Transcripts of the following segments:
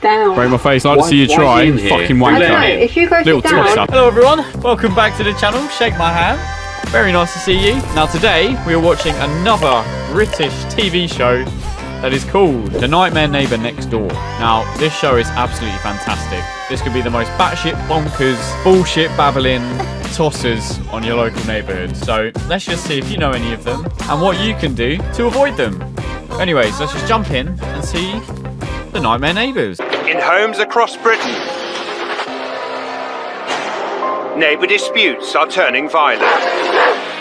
down. Break my face, like to see you try. Fucking wanker. I know, if you go sit down. Tosser. Hello everyone, welcome back to the channel. Shake my hand. Very nice to see you. Now today we are watching another British TV show that is called The Neighbour Next Door. Now this show is absolutely fantastic. This could be the most batshit bonkers, bullshit babbling tossers on your local neighbourhood. So let's just see if you know any of them and what you can do to avoid them. Anyways, let's just jump in and see The Neighbours. In homes across Britain, neighbour disputes are turning violent.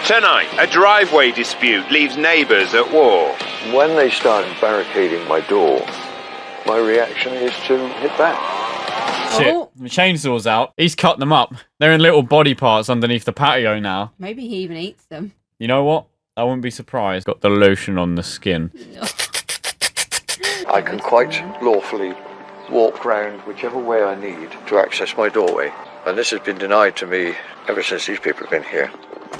Tonight, a driveway dispute leaves neighbours at war. When they started barricading my door, my reaction is to hit back. Shit, the chainsaw's out. He's cut them up. They're in little body parts underneath the patio now. Maybe he even eats them. You know what? I wouldn't be surprised. Got the lotion on the skin. I can quite lawfully walk round whichever way I need to access my doorway. And this has been denied to me ever since these people have been here.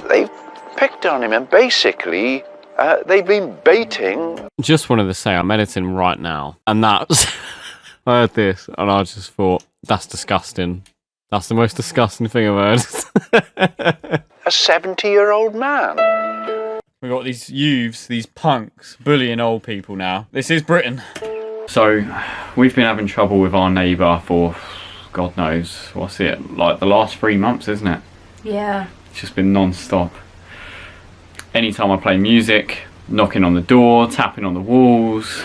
They've picked on him and basically they've been baiting. Just wanted to say I'm editing right now. And that's... I heard this and I just thought, that's disgusting. That's the most disgusting thing I've heard. A 70-year-old man. We've got these youths, these punks, bullying old people now. This is Britain. So, we've been having trouble with our neighbour for, God knows, what's it, like the last 3 months, isn't it? Yeah. It's just been non-stop. Anytime I play music, knocking on the door, tapping on the walls.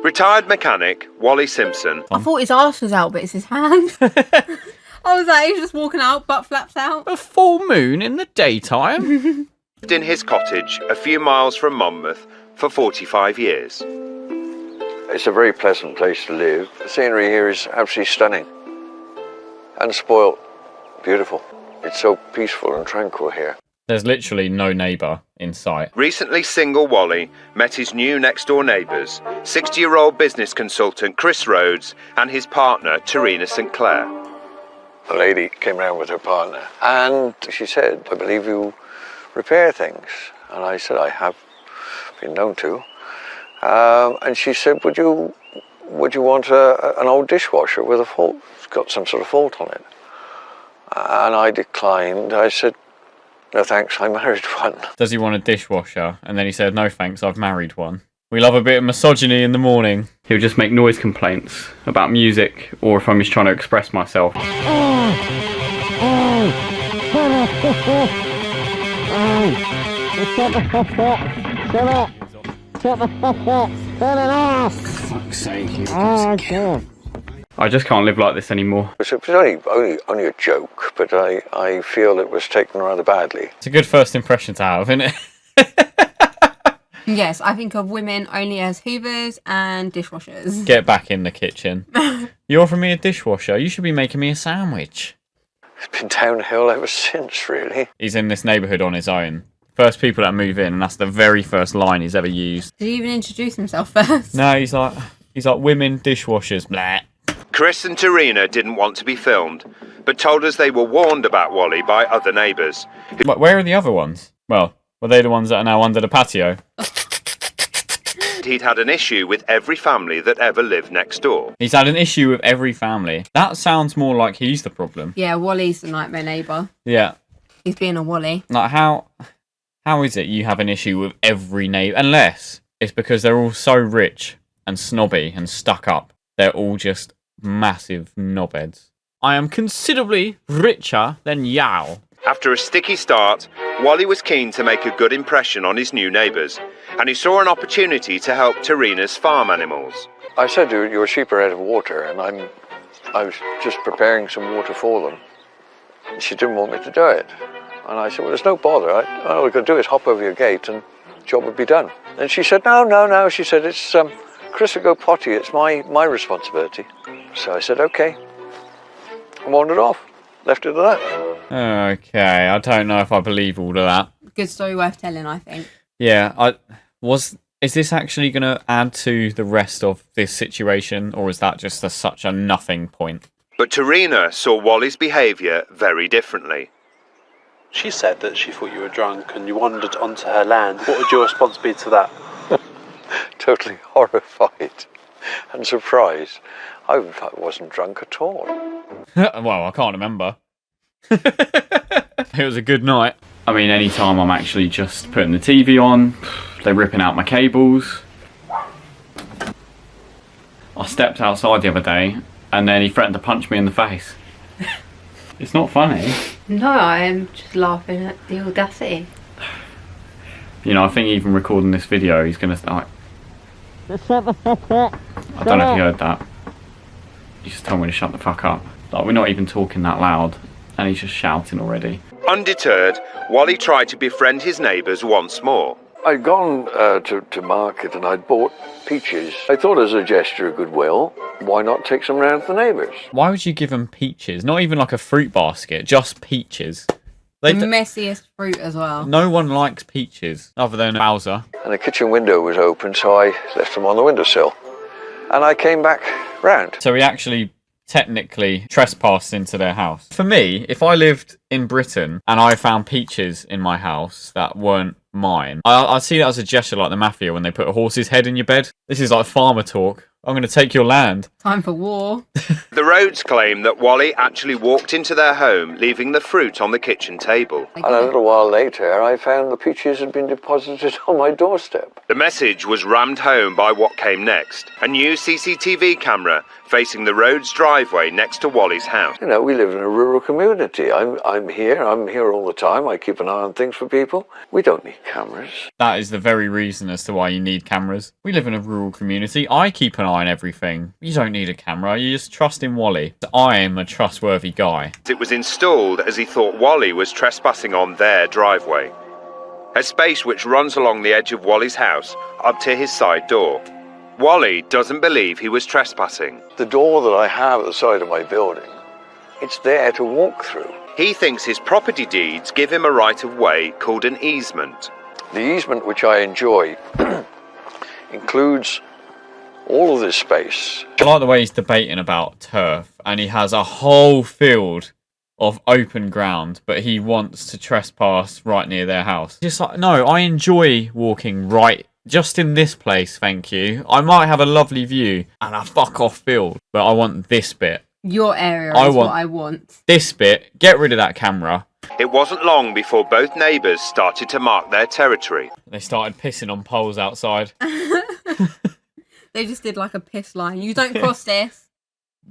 Retired mechanic Wally Simpson. I thought his arse was out, but it's his hand. I was like, he's just walking out, butt flaps out. A full moon in the daytime. Lived in his cottage a few miles from Monmouth for 45 years. It's a very pleasant place to live. The scenery here is absolutely stunning. Unspoilt, beautiful. It's so peaceful and tranquil here. There's literally no neighbour in sight. Recently single Wally met his new next-door neighbours, 60-year-old business consultant Chris Rhodes and his partner Tarina St Clair. A lady came round with her partner and she said, I believe you repair things. And I said, I have been known to. And she said, would you want an old dishwasher with a fault? It's got some sort of fault on it. And I declined. I said, no thanks, I married one. Does he want a dishwasher? And then he said, no thanks, I've married one. We love a bit of misogyny in the morning. He'll just make noise complaints about music or if I'm just trying to express myself. Fuck's sake. I just can't live like this anymore. It was only a joke, but I feel it was taken rather badly. It's a good first impression to have, isn't it? Yes, I think of women only as hoovers and dishwashers. Get back in the kitchen. You offering me a dishwasher? You should be making me a sandwich. It's been downhill ever since, really. He's in this neighbourhood on his own. First people that move in, and that's the very first line he's ever used. Did he even introduce himself first? No, he's like women dishwashers, blah. Chris and Tarina didn't want to be filmed, but told us they were warned about Wally by other neighbours. Where are the other ones? Well, were they the ones that are now under the patio? He'd had an issue with every family that ever lived next door. He's had an issue with every family. That sounds more like he's the problem. Yeah, Wally's the nightmare neighbour. Yeah. He's being a Wally. Like, how is it you have an issue with every neighbour? Unless it's because they're all so rich and snobby and stuck up. They're all just massive knobheads. I am considerably richer than Yao. After a sticky start, Wally was keen to make a good impression on his new neighbours, and he saw an opportunity to help Tarina's farm animals. I said to her, your sheep are out of water, and I was just preparing some water for them. And she didn't want me to do it. And I said, well, there's no bother. All I've got to do is hop over your gate and the job would be done. And she said, no. She said, it's Chris will go potty. It's my responsibility. So I said, okay. I wandered off. Left it at that. Okay, I don't know if I believe all of that. Good story worth telling, I think. Yeah, is this actually going to add to the rest of this situation, or is that just such a nothing point? But Tarina saw Wally's behaviour very differently. She said that she thought you were drunk and you wandered onto her land. What would your response be to that? Totally horrified. and surprise. I wasn't drunk at all. Well, I can't remember. It was a good night. I mean, anytime I'm actually just putting the TV on, they're ripping out my cables. I stepped outside the other day and then he threatened to punch me in the face. It's not funny. No, I am just laughing at the audacity. You know, I think even recording this video, he's going to start... I don't know if you heard that. He just told me to shut the fuck up. Like, we're not even talking that loud and he's just shouting already. Undeterred, Wally tried to befriend his neighbours once more. I'd gone to market and I'd bought peaches. I thought as a gesture of goodwill, why not take some round to the neighbours? Why would you give them peaches? Not even like a fruit basket, just peaches. The messiest fruit as well. No one likes peaches other than Bowser. And the kitchen window was open, so I left them on the windowsill. And I came back round. So we actually technically trespassed into their house. For me, if I lived in Britain and I found peaches in my house that weren't mine, I'd see that as a gesture like the mafia when they put a horse's head in your bed. This is like farmer talk. I'm going to take your land. Time for war. The Rhodes claim that Wally actually walked into their home, leaving the fruit on the kitchen table. And a little while later, I found the peaches had been deposited on my doorstep. The message was rammed home by what came next. A new CCTV camera facing the Rhodes driveway next to Wally's house. You know, we live in a rural community. I'm here all the time. I keep an eye on things for people. We don't need cameras. That is the very reason as to why you need cameras. We live in a rural community. I keep an eye on everything. You don't need a camera. You just trust in Wally. I am a trustworthy guy. It was installed as he thought Wally was trespassing on their driveway. A space which runs along the edge of Wally's house up to his side door. Wally doesn't believe he was trespassing. The door that I have at the side of my building, it's there to walk through. He thinks his property deeds give him a right of way called an easement. The easement which I enjoy includes all of this space. I like the way he's debating about turf and he has a whole field of open ground, but he wants to trespass right near their house. Just like, no, I enjoy walking right just in this place, thank you. I might have a lovely view and a fuck off field, but I want this bit. Your area is what I want. This bit, get rid of that camera. It wasn't long before both neighbours started to mark their territory. They started pissing on poles outside. They just did like a piss line. You don't cross this.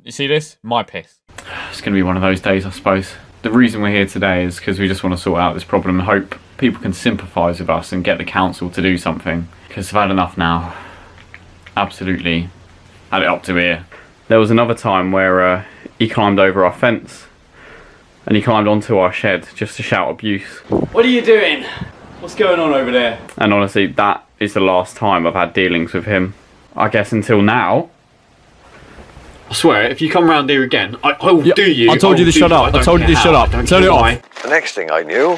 You see this? My piss. It's going to be one of those days, I suppose. The reason we're here today is because we just want to sort out this problem and hope people can sympathise with us and get the council to do something. Because I've had enough now. Absolutely had it up to here. There was another time where he climbed over our fence and he climbed onto our shed just to shout abuse. What are you doing? What's going on over there? And honestly, that is the last time I've had dealings with him. I guess until now. I swear, if you come round here again, I will do you. I told you to shut up. I told you to shut up. Turn it off. The next thing I knew,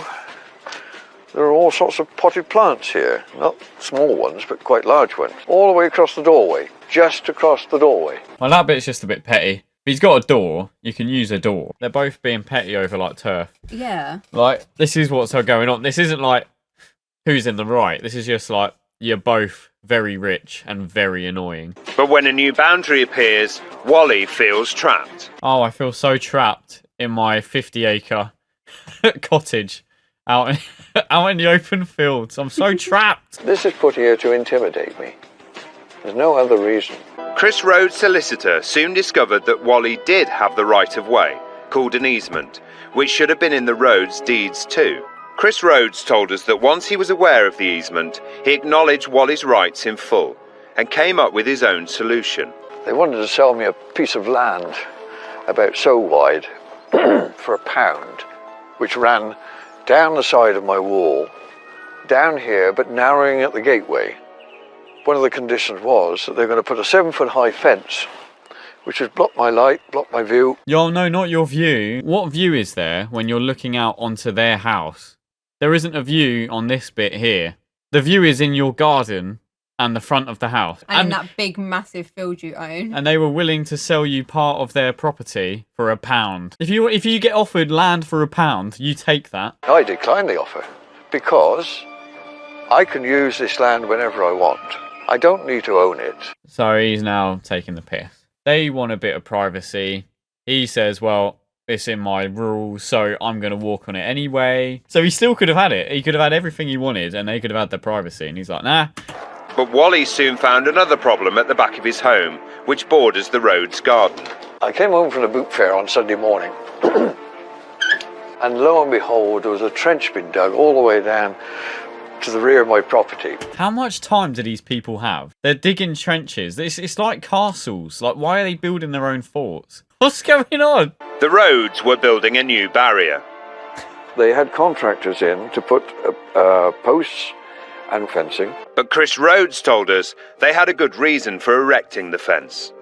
there are all sorts of potted plants here. Not small ones, but quite large ones. All the way across the doorway. Just across the doorway. Well, that bit's just a bit petty. If he's got a door, you can use a door. They're both being petty over, like, turf. Yeah. Like, this is what's going on. This isn't, like, who's in the right. This is just, like, you're both very rich and very annoying. But when a new boundary appears, Wally feels trapped. Oh, I feel so trapped in my 50-acre cottage out in the open fields. I'm so trapped. This is put here to intimidate me. There's no other reason. Chris Rhodes' solicitor soon discovered that Wally did have the right of way, called an easement, which should have been in the Rhodes deeds too. Chris Rhodes told us that once he was aware of the easement, he acknowledged Wally's rights in full and came up with his own solution. They wanted to sell me a piece of land about so wide for £1, which ran down the side of my wall, down here, but narrowing at the gateway. One of the conditions was that they're going to put a 7-foot-high fence, which would block my light, block my view. Yo, no, not your view. What view is there when you're looking out onto their house? There isn't a view on this bit here. The view is in your garden and the front of the house. And that big, massive field you own. And they were willing to sell you part of their property for £1. If you get offered land for £1, you take that. I declined the offer because I can use this land whenever I want. I don't need to own it. So he's now taking the piss. They want a bit of privacy. He says, well, it's in my rules, so I'm going to walk on it anyway. So he still could have had it. He could have had everything he wanted, and they could have had the privacy. And he's like, nah. But Wally soon found another problem at the back of his home, which borders the Rhodes garden. I came home from the boot fair on Sunday morning, and lo and behold, there was a trench been dug all the way down to the rear of my property. How much time do these people have? They're digging trenches. It's like castles. Like, why are they building their own forts? What's going on? The Rhodes were building a new barrier. They had contractors in to put posts and fencing. But Chris Rhodes told us they had a good reason for erecting the fence.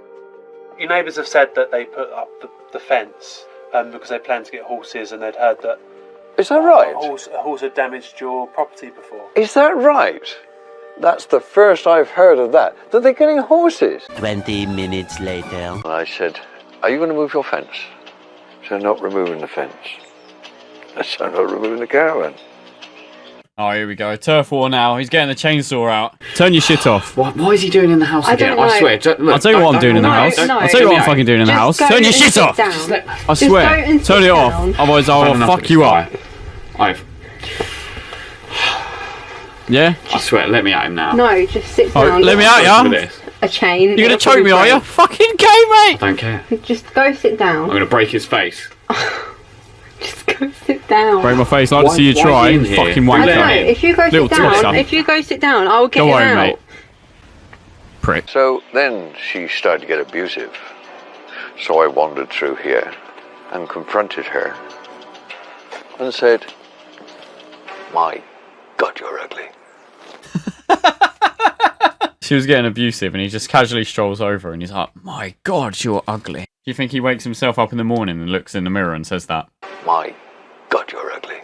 Your neighbours have said that they put up the fence because they planned to get horses, and they'd heard that Is that right? a horse had damaged your property before. Is that right? That's the first I've heard of that. That they're getting horses. 20 minutes later. And I said, are you going to move your fence? So I'm not removing the fence. I said, I'm not removing the caravan. Oh, here we go. Turf war now. He's getting the chainsaw out. Turn your shit off. What is he doing in the house I again? don't know. I swear. I'll tell you what I'm doing in the house. I'll tell you what I'm fucking doing in the house. Turn your shit off. I swear. Turn it off. Otherwise I will fuck you up. Yeah? I swear, let me at him now. No, just sit Oh, down. let me out, With yeah? this. A chain. You're gonna it'll choke probably me, are you? break. Fucking gay, I mate! don't care. Just go sit down. I'm going to break his face. Just go sit down. Break my face. I'd like to see you Why try. is he in here? Fucking I wanker. don't know. If you go Little sit down, twist-up. if you go sit down, I'll get Go him home, out. mate. Prick. So then she started to get abusive. So I wandered through here and confronted her and said, my God, you're ugly. She was getting abusive and he just casually strolls over and he's like, my God, you're ugly. Do you think he wakes himself up in the morning and looks in the mirror and says that? My God, you're ugly.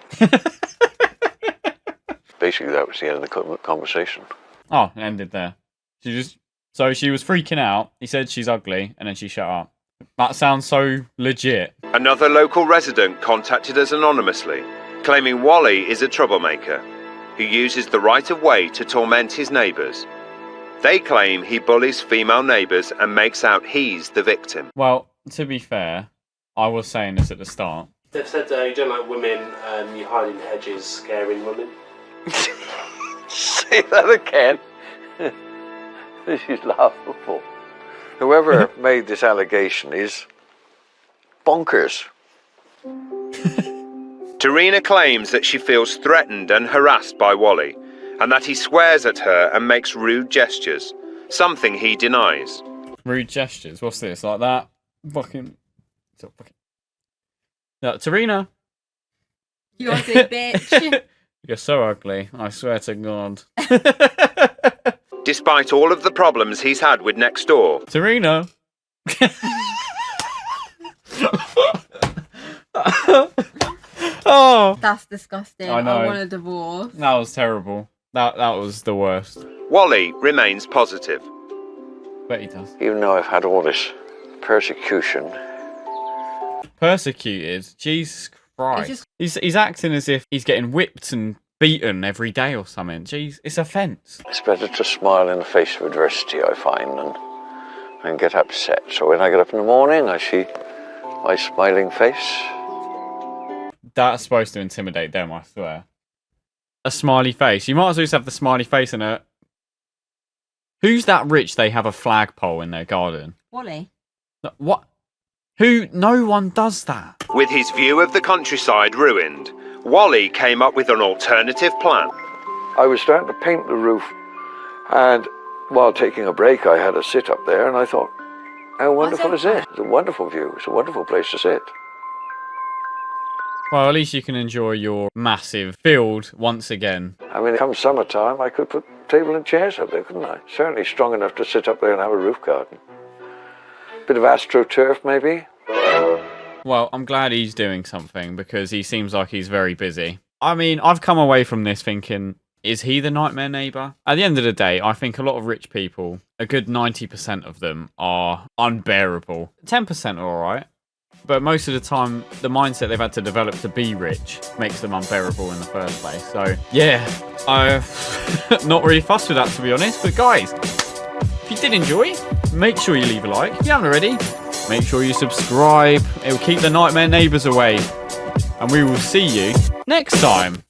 Basically, that was the end of the conversation. Oh, it ended there. So she was freaking out. He said she's ugly and then she shut up. That sounds so legit. Another local resident contacted us anonymously, claiming Wally is a troublemaker who uses the right of way to torment his neighbours. They claim he bullies female neighbours and makes out he's the victim. Well, to be fair, I was saying this at the start. They've said you don't like women and you hide in hedges, scaring women. Say that again. This is laughable. Whoever made this allegation is bonkers. Tarina claims that she feels threatened and harassed by Wally, and that he swears at her and makes rude gestures, something he denies. Rude gestures. What's this? Like that? Fucking. No, Tarina. You ugly bitch. You're so ugly. I swear to God. Despite all of the problems he's had with next door, Tarina. Oh, That's disgusting. I know. I want a divorce. that was terrible. That was the worst. Wally remains positive. Bet he does. Even though I've had all this persecution, Persecuted. Jesus Christ. It's He's acting as if he's getting whipped and beaten every day or something. Jeez, it's offence. it's better to smile in the face of adversity, I find, and get upset. So when I get up in the morning, I see my smiling face. That's supposed to intimidate them, I swear. A smiley face. You might as well just have the smiley face in a... Who's that rich they have a flagpole in their garden? Wally. What? Who? No one does that. With his view of the countryside ruined, Wally came up with an alternative plan. I was starting to paint the roof, and while taking a break, I had a sit up there, and I thought, how wonderful is it? It's a wonderful view. It's a wonderful place to sit. Well, at least you can enjoy your massive field once again. I mean, come summertime, I could put table and chairs up there, couldn't I? Certainly strong enough to sit up there and have a roof garden. Bit of astroturf, maybe. Well, I'm glad he's doing something because he seems like he's very busy. I mean, I've come away from this thinking, is he the nightmare neighbour? At the end of the day, I think a lot of rich people, a good 90% of them are unbearable. 10% are alright. But most of the time, the mindset they've had to develop to be rich makes them unbearable in the first place. So, yeah, I'm not really fussed with that, to be honest. But guys, if you did enjoy, make sure you leave a like. If you haven't already, make sure you subscribe. It will keep the nightmare neighbours away. And we will see you next time.